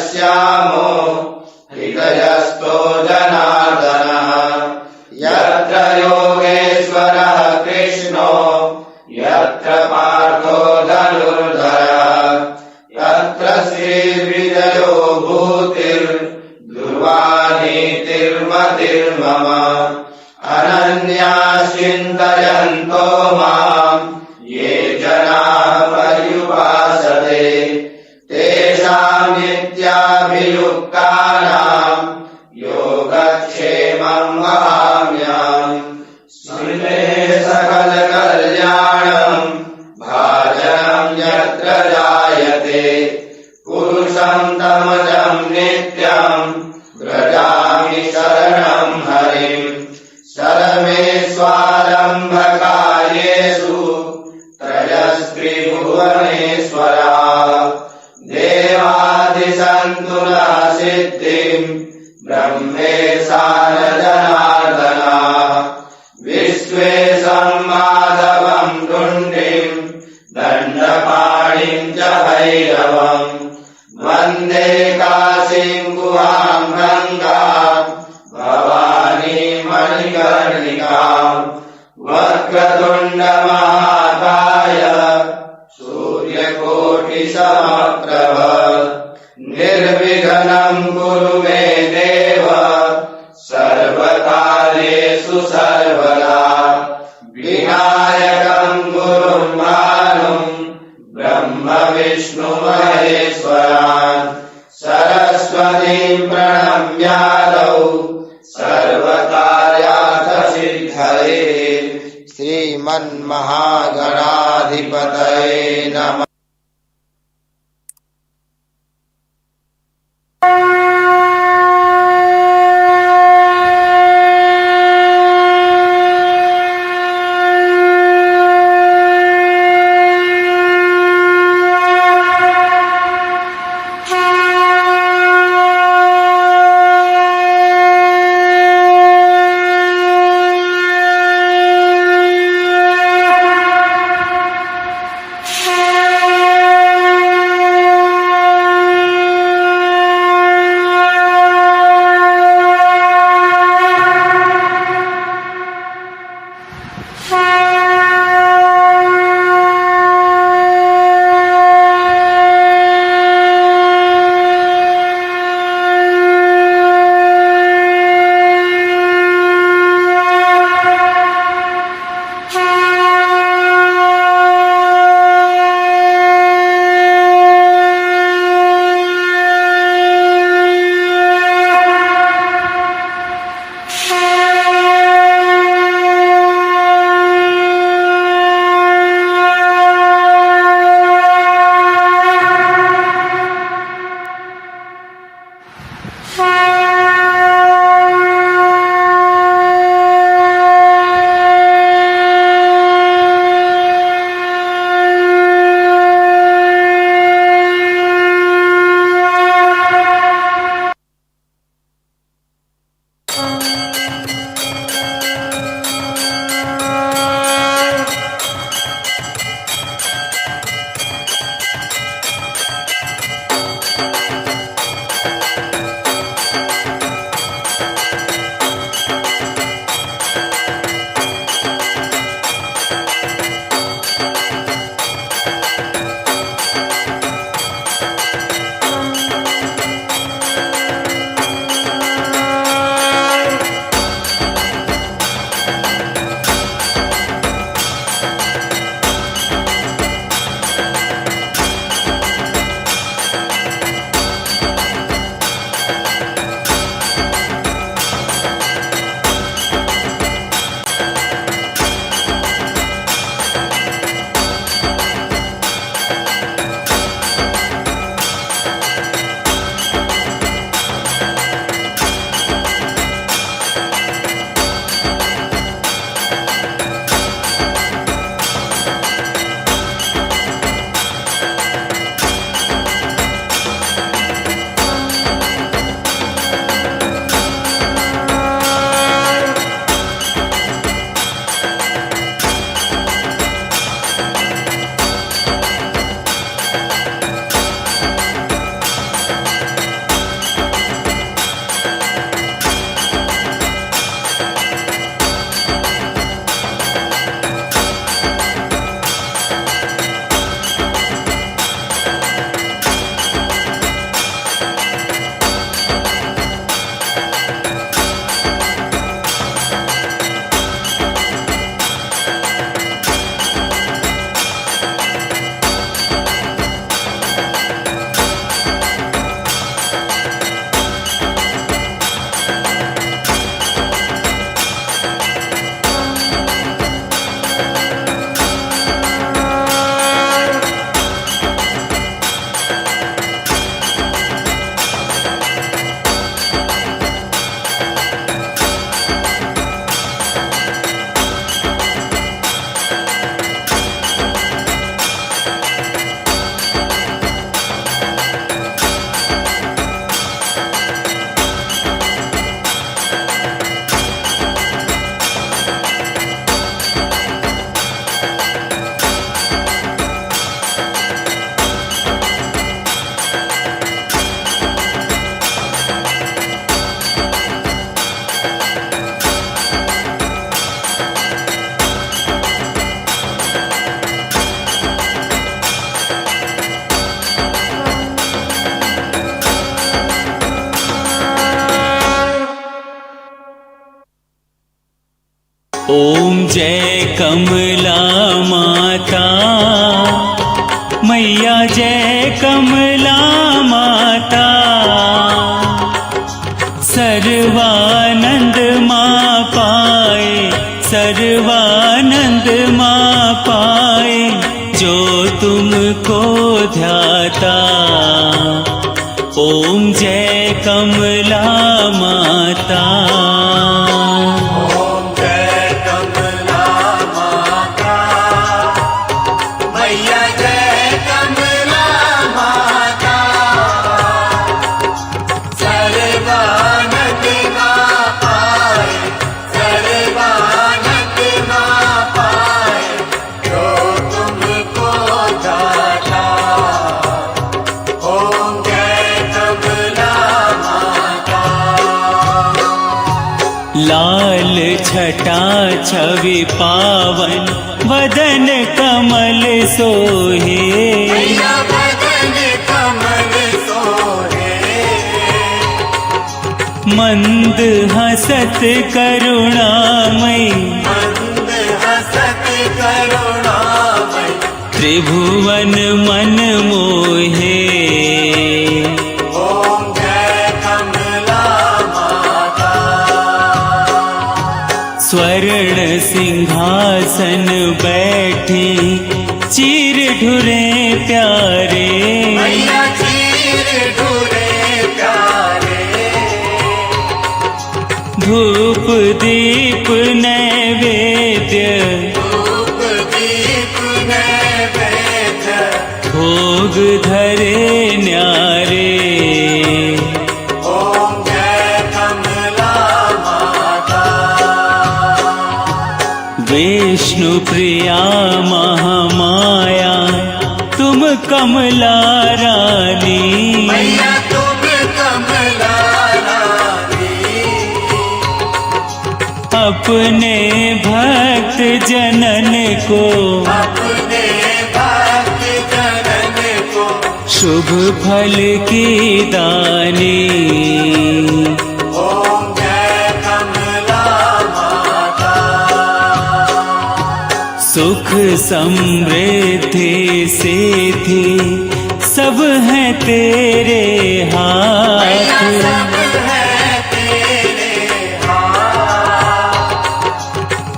पश्यामो हृदयस्थो जनार्दनः यत्र योगेश्वरः कृष्णो यत्र पार्थो धनुर्धरः यत्र श्रीविजयो भूतिर्ध्रुवा नीतिर्मतिर्मम अनन्याः चिन्तयन्तो माम् ये जनाः पर्युपासते तेषाम् नित्याभियुक्तानाम् योगक्षेमम् वहाम्यहम् स्मृते सकलकल्याणम् भाजनम् यत्र जायते पुरुषम् तमजम् नित्यम् व्रजामि शरणम् हरिम् शरमेष्वारम्भकार्येषु त्रयस्त्रिभुवनेश्वराः देवादिसन्तु न सिद्धिम् ब्रह्मेशान जनार्दनाः विश्वेशम् माधवम् तुण्डिम् दण्डपाणिम् च भैरवम् वन्दे काशीम् गुहाम् गङ्गाम् भवानी मणिकर्णिकाम् वक्रतुण्डमहाकाय सूर्यकोटिसमप्रभ निर्विघ्नं कुरु मे देव सर्वकार्येषु सर्वदा विनायकं गुरुं भानुं ब्रह्म विष्णु महेश्वरान् सरस्वतीं प्रणम्यादौ सर्वकार्यार्थ सिद्धये श्रीमन्महागणाधिपतये नमः। ओम जय कमला माता, मैया जय कमला माता। सर्वानंद माँ पाए, सर्वानंद माँ पाए, जो तुमको ध्याता। ओम जय कमला माता। ओम जय कमला माता, मैया जय कमला माता। सर्वानंद माँ पाए, सर्वानंद माँ पाए, जो तुमको दाता। ओम जय कमला माता। लाल छटा छवि पावन, वदन कमल सोहे। मैया बदन कमल सोहे। मंद हसत करुणामय, मंद हसत करुणामय, त्रिभुवन मन मोहे। ओम जय कमला माता। स्वर्ण सिंहासन बैठी, चीर ढुरे प्यारे। मैया चीर ढूरे प्यारे। धूप दीप नैवेद्य, धूप दीप नैवेद्य, भोग धरे न्यारे। ओम जय कमला माता। विष्णु प्रिया महामाया, तुम कमला रानी। मैया तुम कमला रानी। अपने भक्त जनन को, अपने भक्त जनन को, शुभ फल की दानी। ओम जय कमला माता। सुख समृद्धि सिद्धि, सब है तेरे मैया हाथ। सब है तेरे हाथ।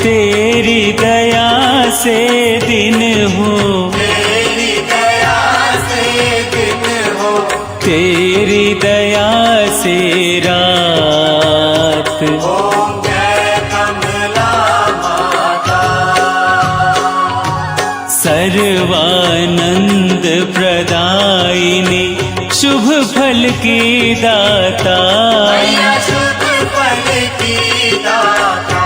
तेरी दया से दिन हो, तेरी दया से दिन हो, तेरी दया से रात। ओम जय कमला माता। सर्वानंद प्रदायिनी, शुभ फल की दाता। मैया शुभ फल की दाता।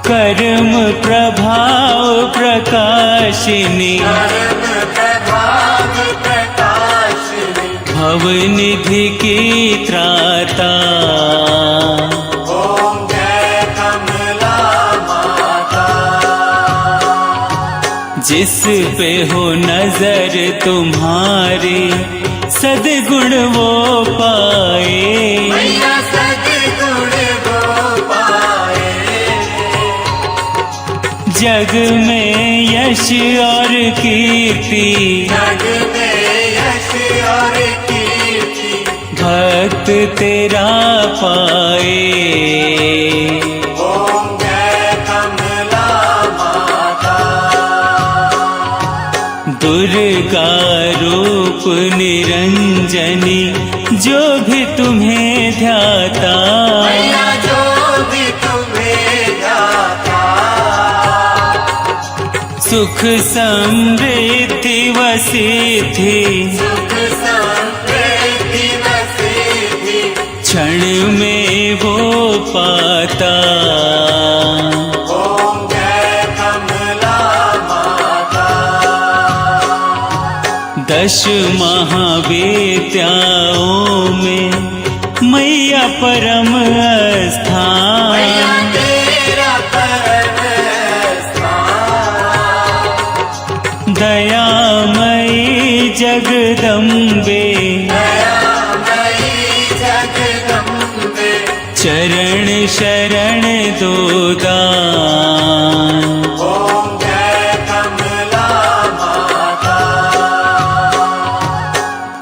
कर्म प्रभाव प्रकाशिनी, कर्म प्रभाव प्रकाशिनी, भवनिधि की त्राता। ओम जय कमला माता। जिस पे हो नजर तुम्हारी, सद्गुण वो पाए। मैया सद्गुण वो पाए। जग में यश और कीर्ति, जग में यश और कीर्ति, भक्त तेरा पाए। ओम जय कमला माता। दुर्गा रूप निरंजनी, जो भी तुम्हें ध्याता। मैया जो भी तुम्हें ध्याता। सुख समृद्धि व सिद्धि, सुख समृद्धि व सिद्धि, क्षण में वो पाता। ओम जय कमला माता। दश महाविद्याओं में मैया परम स्थान। मैया तेरा परम स्थान। दयामयी जगदम्बे, दयामयी जगदम्बे, चरण शरण दो दान। ओम जय कमला माता।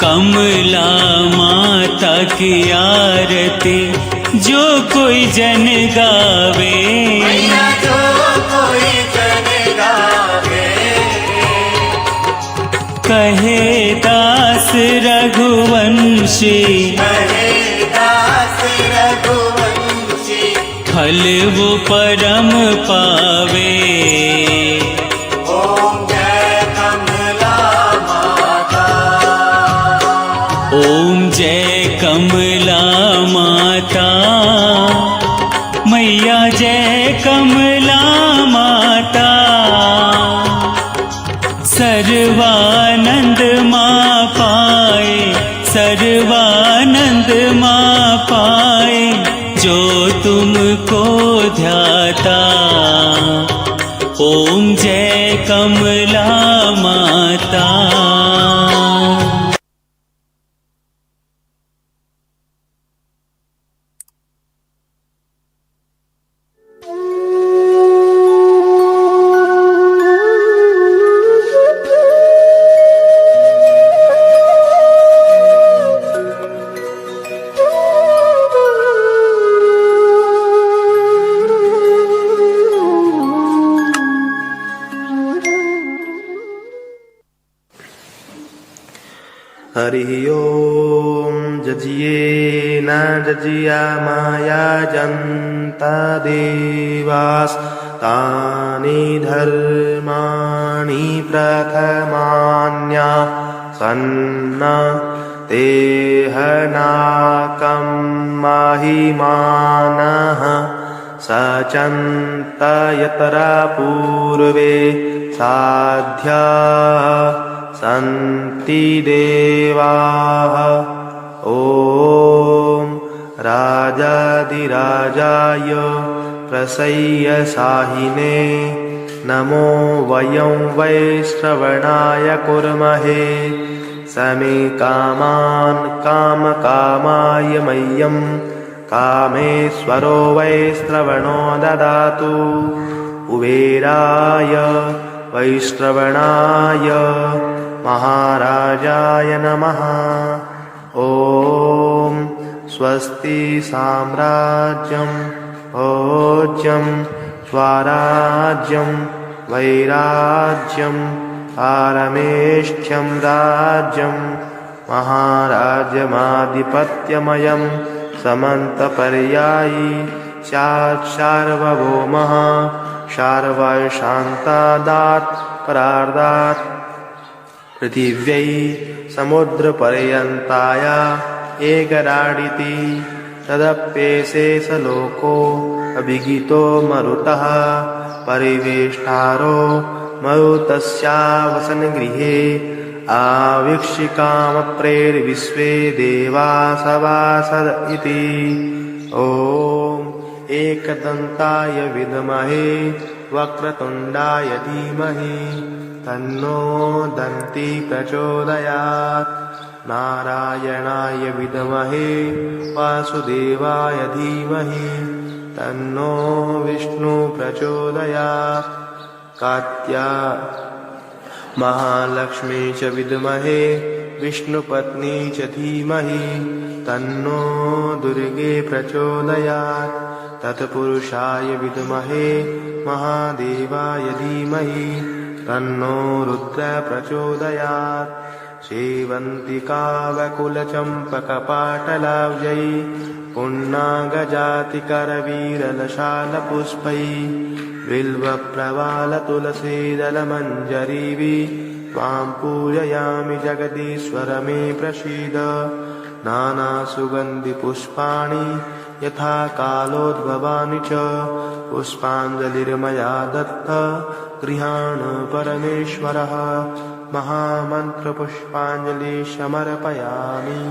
कमला माता की आरती जो कोई जन गावे, मैया जो कोई जन गावे, कहे दास रघुवंशी, कहे दास रघुवंशी, फल वो परम पावे। ओम जय कमला माता। ओम जय कमला माता, मैया जय कमला माता। सर्वानंद माँ पाए, सर्वानंद माँ पाए, जो तुमको ध्याता। ओम जय कमला माता। हरि ओम जजिए न जजिया माया जन्ता देवास तानि धर्माणि प्रथमान्या सन्ना तेहनाकं महिमानः सचन्त यतरा पूर्वे साध्या सन्ति देवाः। ॐ राजाधिराजाय प्रसय्यसाहिने नमो वयं वै श्रवणाय कुर्महे। समे कामान् कामकामाय मह्यं कामेश्वरो वै श्रवणो ददातु। कुबेराय वैश्रवणाय महाराजाय नमः। ॐ स्वस्ति साम्राज्यं भोज्यं स्वराज्यं वैराज्यं पारमेष्ठ्यं राज्यं महाराज्यमाधिपत्यमयं समन्तपर्यायी स्यात् सार्वभौमः शार्वर्शान्तादात् परार्धात् पृथिव्यै समुद्रपर्यन्ताया एकराडिति तदप्येशेषलोको अभिगितो मरुतः परिवेष्टारो मरुतस्यावसनगृहे आवीक्षिकामप्रेर्विश्वे देवा सभासद इति। ॐ एकदन्ताय विद्महे वक्रतुण्डाय धीमहि तन्नो दन्ती प्रचोदयात्। नारायणाय विद्महे वासुदेवाय धीमहि तन्नो विष्णु प्रचोदयात्। कात्या महालक्ष्मी च विद्महे विष्णुपत्नी च धीमहि तन्नो दुर्गे प्रचोदयात्। तत्पुरुषाय विद्महे महादेवाय धीमहि तन्नो रुद्र प्रचोदयात्। सेवन्तिकावकुलचम्पकपाटलाब्जै पुण्णागजातिकरवीरलशालपुष्पै बिल्वप्रवालतुलसीदलमञ्जरीभिः त्वां पूजयामि जगदीश्वर मे प्रसीद। नानासुगन्धिपुष्पाणि यथा कालोद्भवानि च पुष्पाञ्जलिर्मया दत्त गृहाण परमेश्वरः। महामन्त्रपुष्पाञ्जलि समर्पयामि।